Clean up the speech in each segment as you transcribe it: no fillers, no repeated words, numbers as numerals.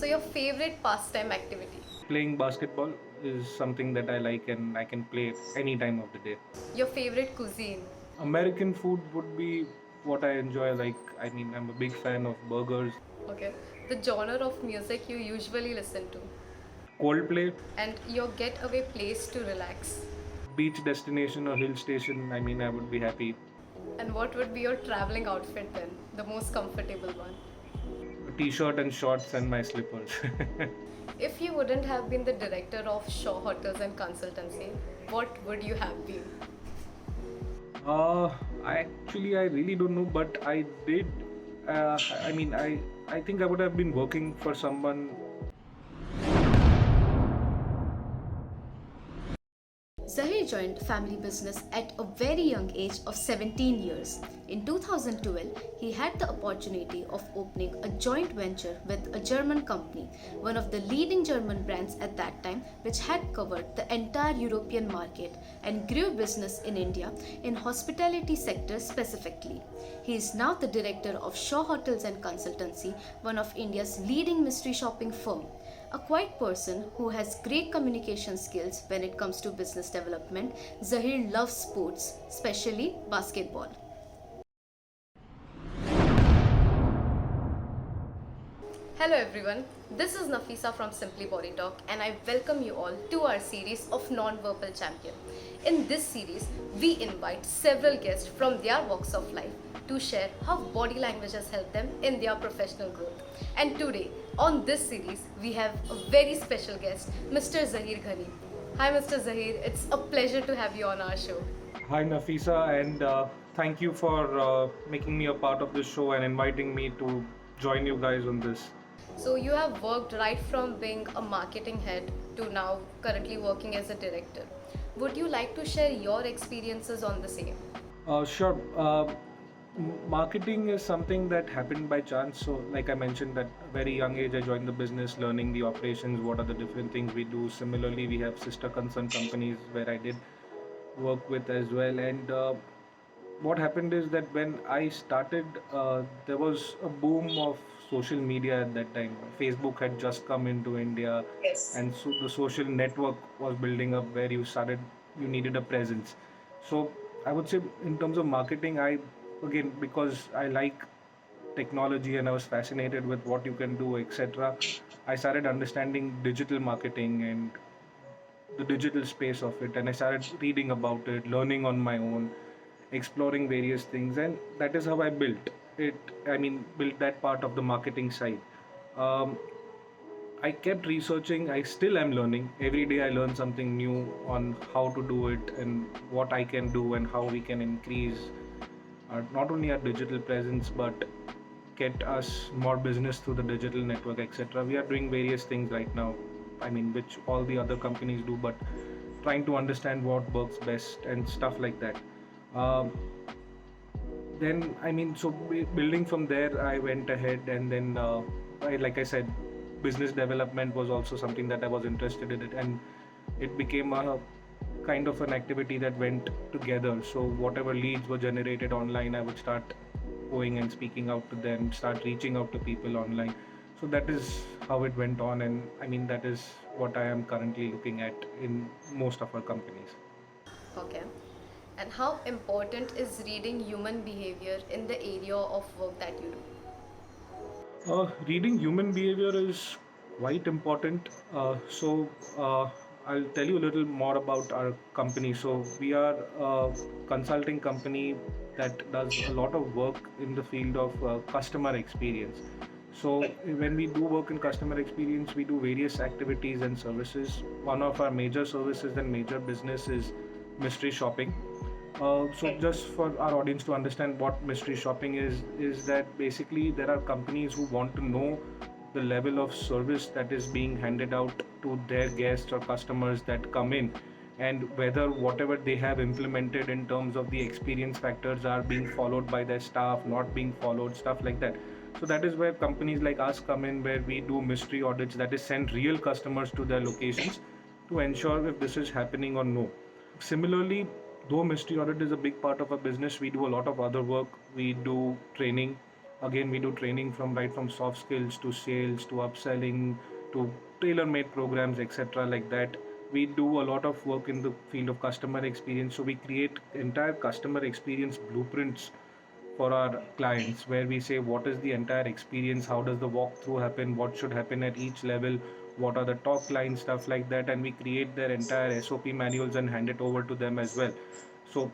So, your favorite pastime activity? Playing basketball is something that I like and I can play any time of the day. Your favorite cuisine? American food would be what I enjoy. I'm a big fan of burgers. Okay. The genre of music you usually listen to? Coldplay, And your getaway place to relax? beach destination or hill station, I would be happy. And what would be your traveling outfit then? The most comfortable one? A t-shirt and shorts and my slippers. If you wouldn't have been the director of Shaw Hotels and Consultancy, what would you have been? uh, I really don't know, but I did. I think I would have been working for someone. Zahir joined family business at a very young age of 17 years. In 2012, he had the opportunity of opening a joint venture with a German company, one of the leading German brands at that time, which had covered the entire European market and grew business in India in hospitality sector specifically. He is now the director of Shaw Hotels and Consultancy, one of India's leading mystery shopping firm. A quiet person who has great communication skills when it comes to business development, Zahir loves sports, especially basketball. Hello everyone, this is Nafisa from Simply Body Talk and I welcome you all to our series of Non-Verbal Champion. In this series, we invite several guests from their walks of life to share how body language has helped them in their professional growth. And today, on this series, we have a very special guest, Mr. Zahir Ghani. Hi Mr. Zahir, it's a pleasure to have you on our show. Hi Nafisa, and thank you for making me a part of this show and inviting me to join you guys on this. So you have worked right from being a marketing head to now currently working as a director. Would you like to share your experiences on the same? Sure. Marketing is something that happened by chance. So, like I mentioned, at a very young age, I joined the business, learning the operations, what are the different things we do. Similarly, we have sister concern companies where I did work with as well. And what happened is that when I started, there was a boom of social media at that time. Facebook had just come into India, and so the social network was building up where you needed a presence. So I would say, in terms of marketing, again, because I like technology and I was fascinated with what you can do, etc. I started understanding digital marketing and the digital space of it, and I started reading about it, learning on my own, exploring various things, and that is how I built it. Built that part of the marketing side. um, I kept researching. I still am learning every day. I learn something new on how to do it and what I can do and how we can increase not only our digital presence but get us more business through the digital network, etc. We are doing various things right now, which all the other companies do, but trying to understand what works best and stuff like that. Um, then, building from there, I went ahead and then, like I said, business development was also something that I was interested in it, and it became a kind of an activity that went together. So whatever leads were generated online, I would start going and speaking out to them, start reaching out to people online. So that is how it went on, and that is what I am currently looking at in most of our companies. Okay. And how important is reading human behavior in the area of work that you do? Reading human behavior is quite important. I'll tell you a little more about our company. So we are a consulting company that does a lot of work in the field of customer experience. So when we do work in customer experience, we do various activities and services. One of our major services and major business is mystery shopping. So just for our audience to understand what mystery shopping is that basically there are companies who want to know the level of service that is being handed out to their guests or customers that come in, and whether whatever they have implemented in terms of the experience factors are being followed by their staff, not being followed, stuff like that. So that is where companies like us come in, where we do mystery audits, that is send real customers to their locations to ensure if this is happening or no. Similarly, though mystery audit is a big part of our business, we do a lot of other work. We do training. Again, we do training from right from soft skills to sales to upselling to tailor-made programs, etc. Like that. We do a lot of work in the field of customer experience. So we create entire customer experience blueprints for our clients where we say what is the entire experience, how does the walkthrough happen, what should happen at each level, what are the top line stuff like that, and we create their entire SOP manuals and hand it over to them as well. So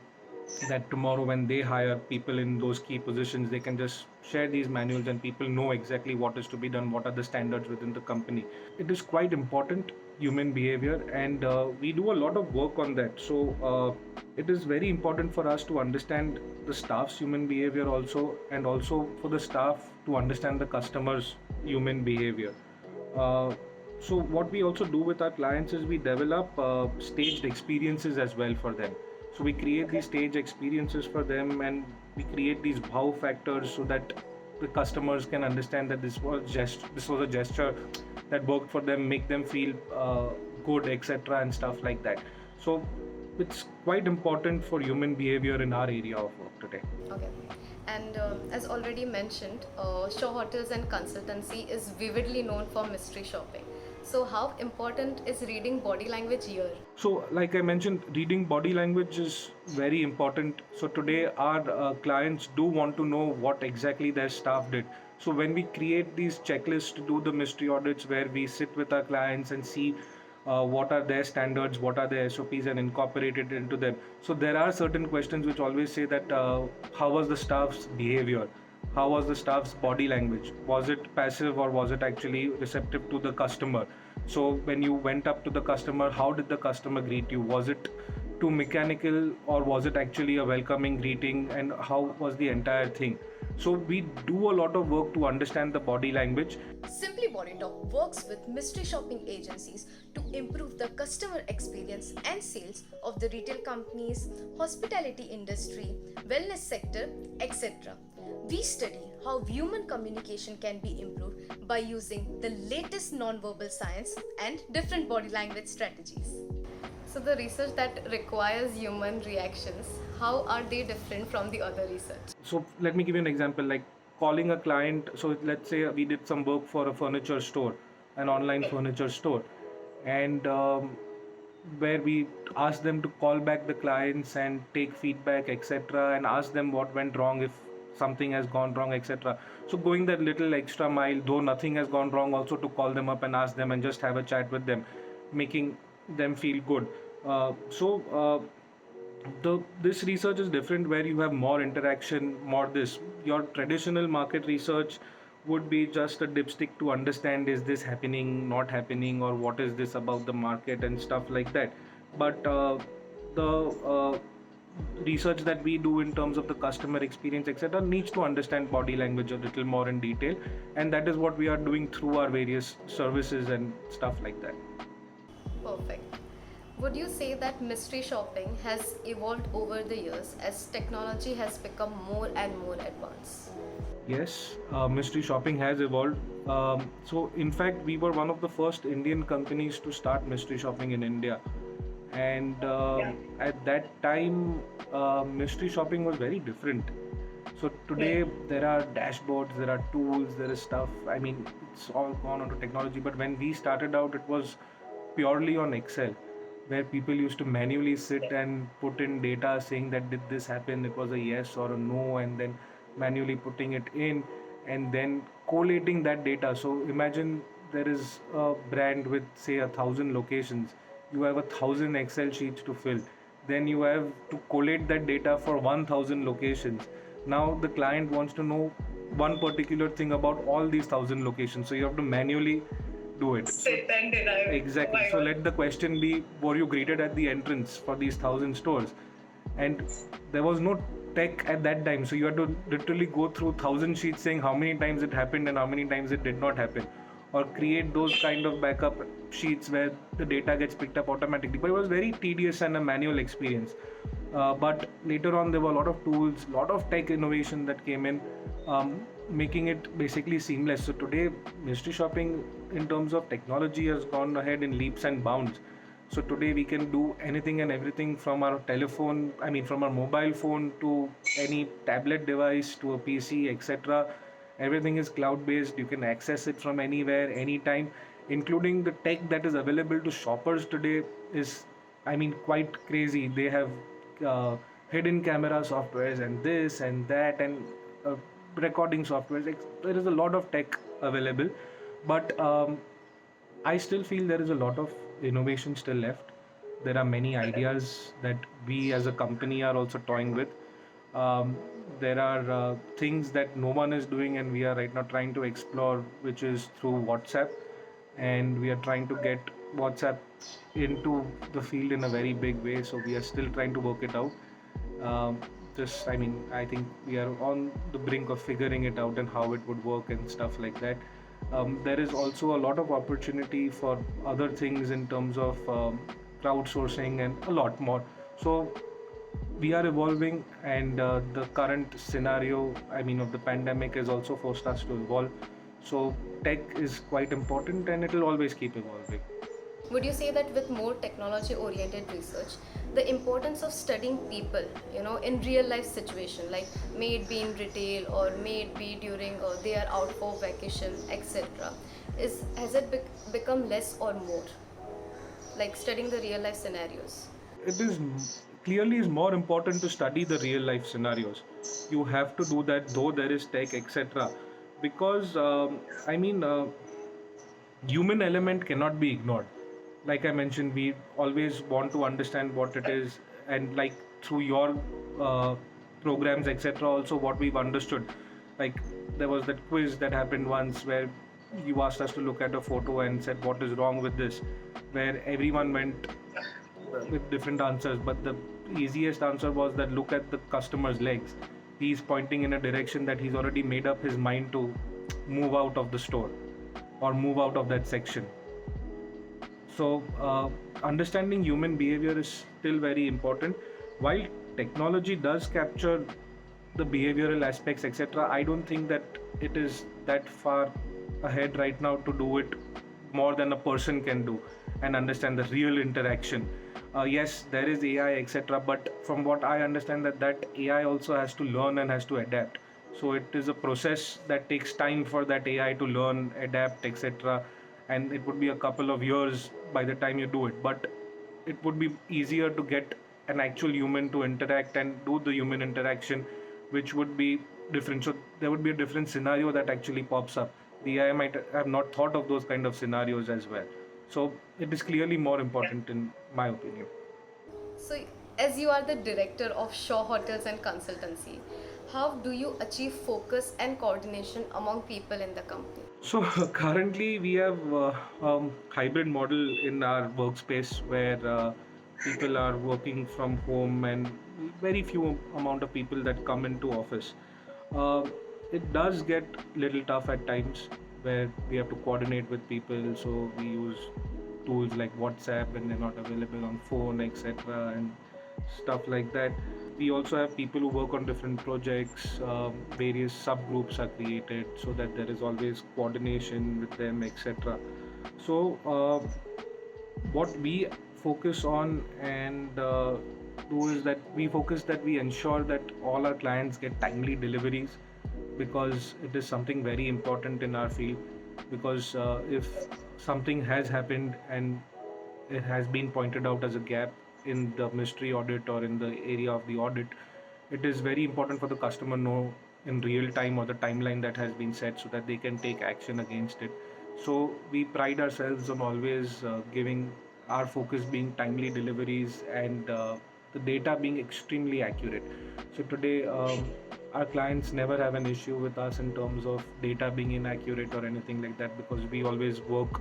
that tomorrow when they hire people in those key positions, they can just share these manuals and people know exactly what is to be done, what are the standards within the company. It is quite important, human behavior, and we do a lot of work on that. So it is very important for us to understand the staff's human behavior also, and also for the staff to understand the customer's human behavior. uh, so what we also do with our clients is we develop staged experiences as well for them. So we create these stage experiences for them, and we create these wow factors so that the customers can understand that this was a gesture that worked for them, make them feel good, etc., and stuff like that. So it's quite important for human behavior in our area of work today. Okay. And as already mentioned, Shaw Hotels and Consultancy is vividly known for mystery shopping. So, how important is reading body language here? So, like I mentioned, reading body language is very important. So, today our clients do want to know what exactly their staff did. So, when we create these checklists to do the mystery audits, where we sit with our clients and see what are their standards, what are their SOPs, and incorporate it into them. So, there are certain questions which always say that how was the staff's behavior? How was the staff's body language? Was it passive or was it actually receptive to the customer? So when you went up to the customer, how did the customer greet you? Was it too mechanical or was it actually a welcoming greeting, and how was the entire thing? So we do a lot of work to understand the body language. Simply Body Talk works with mystery shopping agencies to improve the customer experience and sales of the retail companies, hospitality industry, wellness sector, etc. We study how human communication can be improved by using the latest non-verbal science and different body language strategies. So the research that requires human reactions, how are they different from the other research? So let me give you an example, like calling a client. So let's say we did some work for a furniture store, an online furniture store, and where we asked them to call back the clients and take feedback, etc., and ask them what went wrong, if something has gone wrong, etc. So going that little extra mile, though nothing has gone wrong, also to call them up and ask them and just have a chat with them, making them feel good. This research is different, where you have more interaction, more this. Your traditional market research would be just a dipstick to understand is this happening, not happening, or what is this about the market and stuff like that. But the research that we do in terms of the customer experience, etc., needs to understand body language a little more in detail, and that is what we are doing through our various services and stuff like that. Perfect. Would you say that mystery shopping has evolved over the years as technology has become more and more advanced? Yes, mystery shopping has evolved. So, in fact, we were one of the first Indian companies to start mystery shopping in India. And at that time, mystery shopping was very different. So, today there are dashboards, there are tools, there is stuff. I mean, it's all gone onto technology. But when we started out, it was purely on Excel, where people used to manually sit and put in data saying that did this happen, it was a yes or a no, and then manually putting it in and then collating that data. So imagine there is a brand with say 1,000 locations. You have 1,000 Excel sheets to fill. Then you have to collate that data for 1,000 locations. Now the client wants to know one particular thing about all these 1,000 locations. So you have to manually do it. Sit and derive. Exactly. Oh my So God. let the question be, were you greeted at the entrance for these 1,000 stores? And there was no tech at that time. So you had to literally go through 1,000 sheets saying how many times it happened and how many times it did not happen. Or create those kind of backup sheets where the data gets picked up automatically. But it was very tedious and a manual experience. But later on, there were a lot of tools, a lot of tech innovation that came in, making it basically seamless. So today, mystery shopping in terms of technology has gone ahead in leaps and bounds. So today we can do anything and everything from our from our mobile phone to any tablet device to a PC, etc. Everything is cloud based. You can access it from anywhere, anytime, including the tech that is available to shoppers today is, I mean, quite crazy. They have uh, hidden camera softwares and this and that and uh, recording softwares. There is a lot of tech available, but I still feel there is a lot of innovation still left. There are many ideas that we as a company are also toying with. Um, there are things that no one is doing, and we are right now trying to explore, which is through WhatsApp. And we are trying to get WhatsApp into the field in a very big way. So we are still trying to work it out. Um, I mean, I think we are on the brink of figuring it out and how it would work and stuff like that. There is also a lot of opportunity for other things in terms of crowdsourcing and a lot more. So we are evolving, and the current scenario, I mean, of the pandemic has also forced us to evolve. So tech is quite important, and it will always keep evolving. Would you say that with more technology oriented research, the importance of studying people, in real life situation, like may it be in retail or may it be during they are out for vacation, etc., has it become less or more, like studying the real life scenarios? It is clearly is more important to study the real life scenarios. You have to do that, though there is tech, etc., because I mean, human element cannot be ignored. Like I mentioned, we always want to understand what it is, and like through your uh, programs, etc., also what we've understood. Like there was that quiz that happened once where you asked us to look at a photo and said what is wrong with this, where everyone went with different answers, but the easiest answer was that look at the customer's legs. He's pointing in a direction that he's already made up his mind to move out of the store or move out of that section. So understanding human behavior is still very important. While technology does capture the behavioral aspects, etc., I don't think that it is that far ahead right now to do it more than a person can do and understand the real interaction. Yes, there is AI, etc., but from what I understand, that AI also has to learn and has to adapt. So it is a process that takes time for that AI to learn, adapt, etc., and it would be a couple of years by the time you do it. But it would be easier to get an actual human to interact and do the human interaction, which would be different. So there would be a different scenario that actually pops up. The AI might have not thought of those kind of scenarios as well. So it is clearly more important in my opinion. So, as you are the director of Shaw Hotels and Consultancy, how do you achieve focus and coordination among people in the company? So currently we have hybrid model in our workspace where people are working from home and very few amount of people that come into office. Uh, it does get little tough at times where we have to coordinate with people. So we use tools like WhatsApp when they're not available on phone, etc., and stuff like that. We also have people who work on different projects. Various subgroups are created so that there is always coordination with them, etc. So what we focus on and do is that we ensure that all our clients get timely deliveries, because it is something very important in our field. Because if something has happened and it has been pointed out as a gap in the mystery audit or in the area of the audit, it is very important for the customer know in real time or the timeline that has been set so that they can take action against it. So we pride ourselves on always giving our focus being timely deliveries and the data being extremely accurate. So today our clients never have an issue with us in terms of data being inaccurate or anything like that, because we always work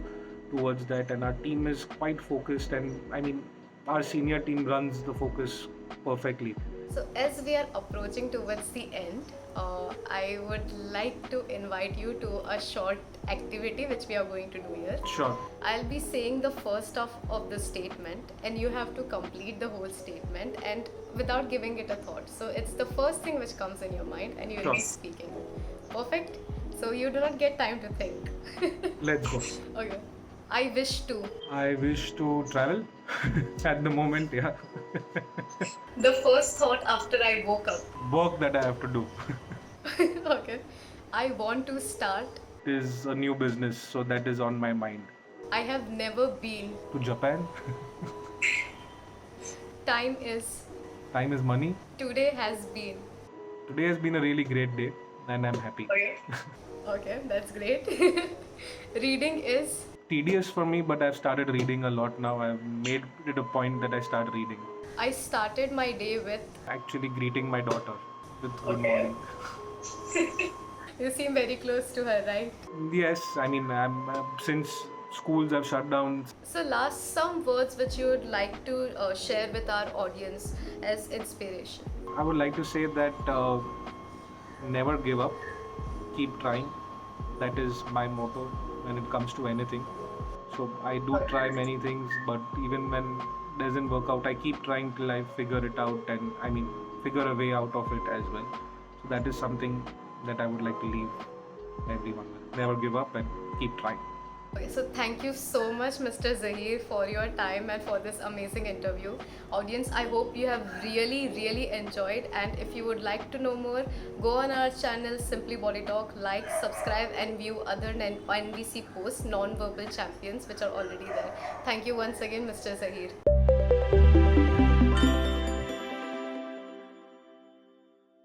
towards that, and our team is quite focused, and I mean our senior team runs the focus perfectly. So, as we are approaching towards the end, I would like to invite you to a short activity which we are going to do here. Sure. I'll be saying the first half of the statement, and you have to complete the whole statement and without giving it a thought. So, it's the first thing which comes in your mind, and you'll Sure. be speaking. Perfect? So, you do not get time to think. Let's go. Okay. I wish to. I wish to travel at the moment, yeah. The first thought after I woke up. Work that I have to do. Okay. I want to start. is a new business, so that is on my mind. I have never been. To Japan, Time is. time is money. Today has been. Today has been a really great day, and I'm happy. Okay, that's great. Reading is. Tedious for me, but I've started reading a lot now. I've made it a point that I start reading. I started my day with. Actually, greeting my daughter with good morning. You seem very close to her, right? Yes, I mean, since schools have shut down, So, last, some words which you would like to share with our audience as inspiration. I would like to say that never give up, keep trying. That is my motto when it comes to anything. So I do try many things, but even when it doesn't work out, I keep trying till I figure it out, and I mean figure a way out of it as well. So that is something that I would like to leave everyone with. Never give up and keep trying. Okay, so thank you so much, Mr. Zahir, for your time and for this amazing interview. Audience, I hope you have really enjoyed, and if you would like to know more, go on our channel Simply Body Talk, like, subscribe and view other NVC posts, non-verbal champions, which are already there. Thank you once again, Mr. Zahir.